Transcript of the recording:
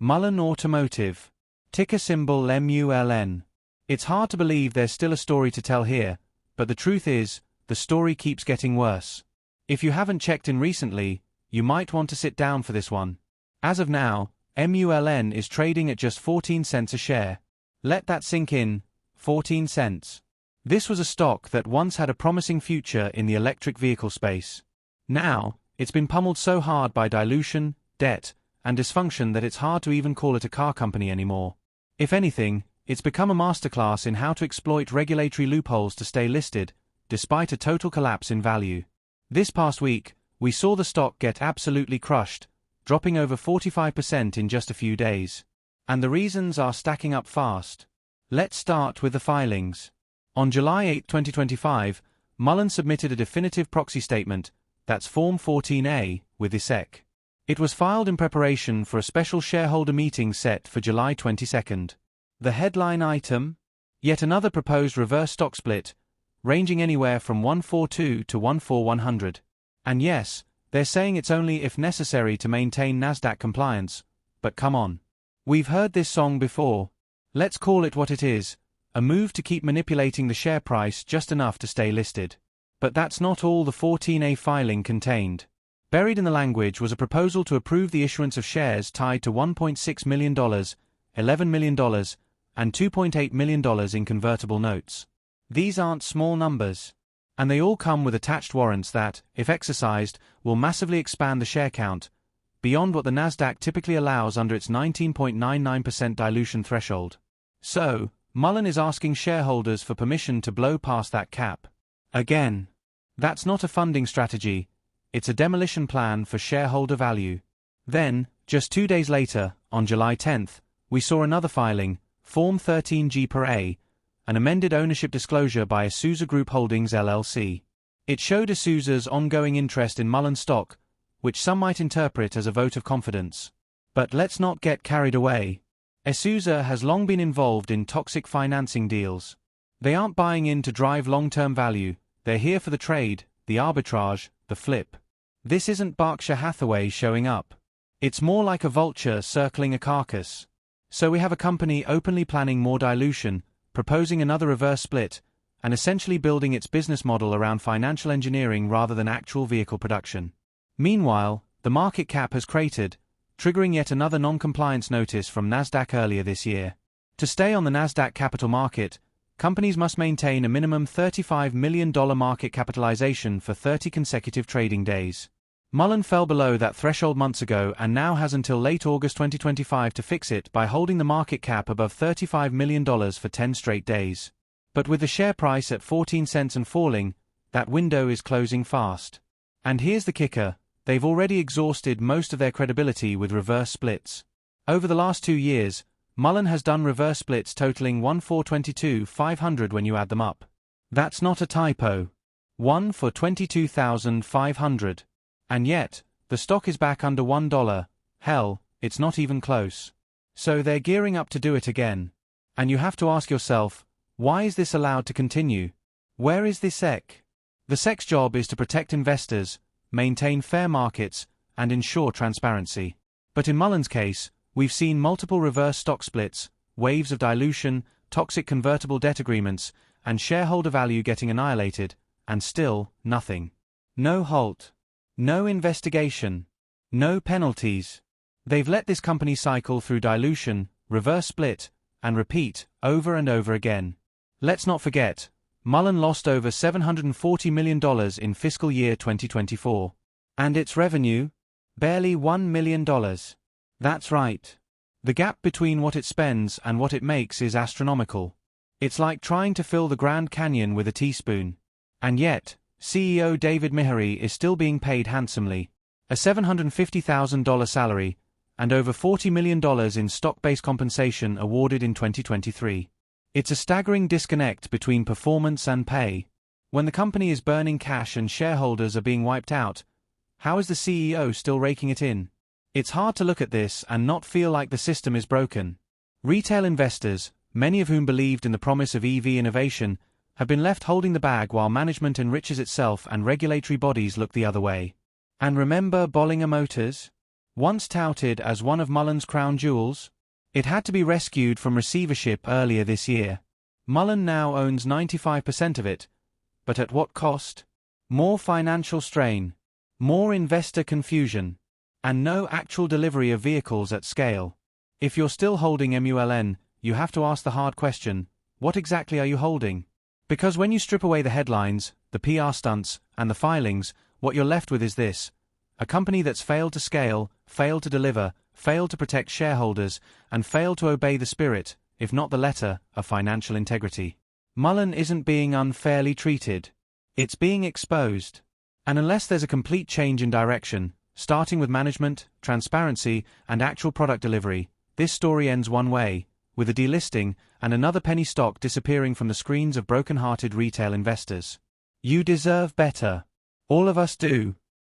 Mullen Automotive. Ticker symbol MULN. It's hard to believe there's still a story to tell here, but the truth is, the story keeps getting worse. If you haven't checked in recently, you might want to sit down for this one. As of now, MULN is trading at just 14 cents a share. Let that sink in, 14 cents. This was a stock that once had a promising future in the electric vehicle space. Now, it's been pummeled so hard by dilution, debt, and dysfunction that it's hard to even call it a car company anymore. If anything, it's become a masterclass in how to exploit regulatory loopholes to stay listed, despite a total collapse in value. This past week, we saw the stock get absolutely crushed, dropping over 45% in just a few days. And the reasons are stacking up fast. Let's start with the filings. On July 8, 2025, Mullen submitted a definitive proxy statement, that's Form 14A, with the SEC. It was filed in preparation for a special shareholder meeting set for July 22. The headline item? Yet another proposed reverse stock split, ranging anywhere from 142 to 14100. And yes, they're saying it's only if necessary to maintain Nasdaq compliance, but come on. We've heard this song before. Let's call it what it is, a move to keep manipulating the share price just enough to stay listed. But that's not all the 14A filing contained. Buried in the language was a proposal to approve the issuance of shares tied to $1.6 million, $11 million, and $2.8 million in convertible notes. These aren't small numbers. And they all come with attached warrants that, if exercised, will massively expand the share count, beyond what the Nasdaq typically allows under its 19.99% dilution threshold. So, Mullen is asking shareholders for permission to blow past that cap. Again, that's not a funding strategy, it's a demolition plan for shareholder value. Then, just 2 days later, on July 10th, we saw another filing, Form 13G per A, an amended ownership disclosure by Esousa Group Holdings LLC. It showed Esousa's ongoing interest in Mullen stock, which some might interpret as a vote of confidence. But let's not get carried away. Esousa has long been involved in toxic financing deals. They aren't buying in to drive long-term value, they're here for the trade, the arbitrage, the flip. This isn't Berkshire Hathaway showing up. It's more like a vulture circling a carcass. So we have a company openly planning more dilution, proposing another reverse split, and essentially building its business model around financial engineering rather than actual vehicle production. Meanwhile, the market cap has cratered, triggering yet another non-compliance notice from Nasdaq earlier this year. To stay on the Nasdaq capital market, companies must maintain a minimum $35 million market capitalization for 30 consecutive trading days. Mullen fell below that threshold months ago and now has until late August 2025 to fix it by holding the market cap above $35 million for 10 straight days. But with the share price at 14 cents and falling, that window is closing fast. And here's the kicker, they've already exhausted most of their credibility with reverse splits. Over the last 2 years, Mullen has done reverse splits totaling 1 for 22,500 when you add them up. That's not a typo. 1 for 22,500. And yet, the stock is back under $1, hell, it's not even close. So they're gearing up to do it again. And you have to ask yourself, why is this allowed to continue? Where is the SEC? The SEC's job is to protect investors, maintain fair markets, and ensure transparency. But in Mullen's case, we've seen multiple reverse stock splits, waves of dilution, toxic convertible debt agreements, and shareholder value getting annihilated, and still, nothing. No halt. No investigation. No penalties. They've let this company cycle through dilution, reverse split, and repeat, over and over again. Let's not forget, Mullen lost over $740 million in fiscal year 2024. And its revenue? Barely $1 million. That's right. The gap between what it spends and what it makes is astronomical. It's like trying to fill the Grand Canyon with a teaspoon. And yet, CEO David Michery is still being paid handsomely, a $750,000 salary, and over $40 million in stock-based compensation awarded in 2023. It's a staggering disconnect between performance and pay. When the company is burning cash and shareholders are being wiped out, how is the CEO still raking it in? It's hard to look at this and not feel like the system is broken. Retail investors, many of whom believed in the promise of EV innovation, have been left holding the bag while management enriches itself and regulatory bodies look the other way. And remember Bollinger Motors? Once touted as one of Mullen's crown jewels, it had to be rescued from receivership earlier this year. Mullen now owns 95% of it, but at what cost? More financial strain, more investor confusion, and no actual delivery of vehicles at scale. If you're still holding MULN, you have to ask the hard question, what exactly are you holding? Because when you strip away the headlines, the PR stunts, and the filings, what you're left with is this: a company that's failed to scale, failed to deliver, failed to protect shareholders, and failed to obey the spirit, if not the letter, of financial integrity. Mullen isn't being unfairly treated. It's being exposed. And unless there's a complete change in direction, starting with management, transparency, and actual product delivery, this story ends one way, with a delisting and another penny stock disappearing from the screens of broken-hearted retail investors. You deserve better. All of us do.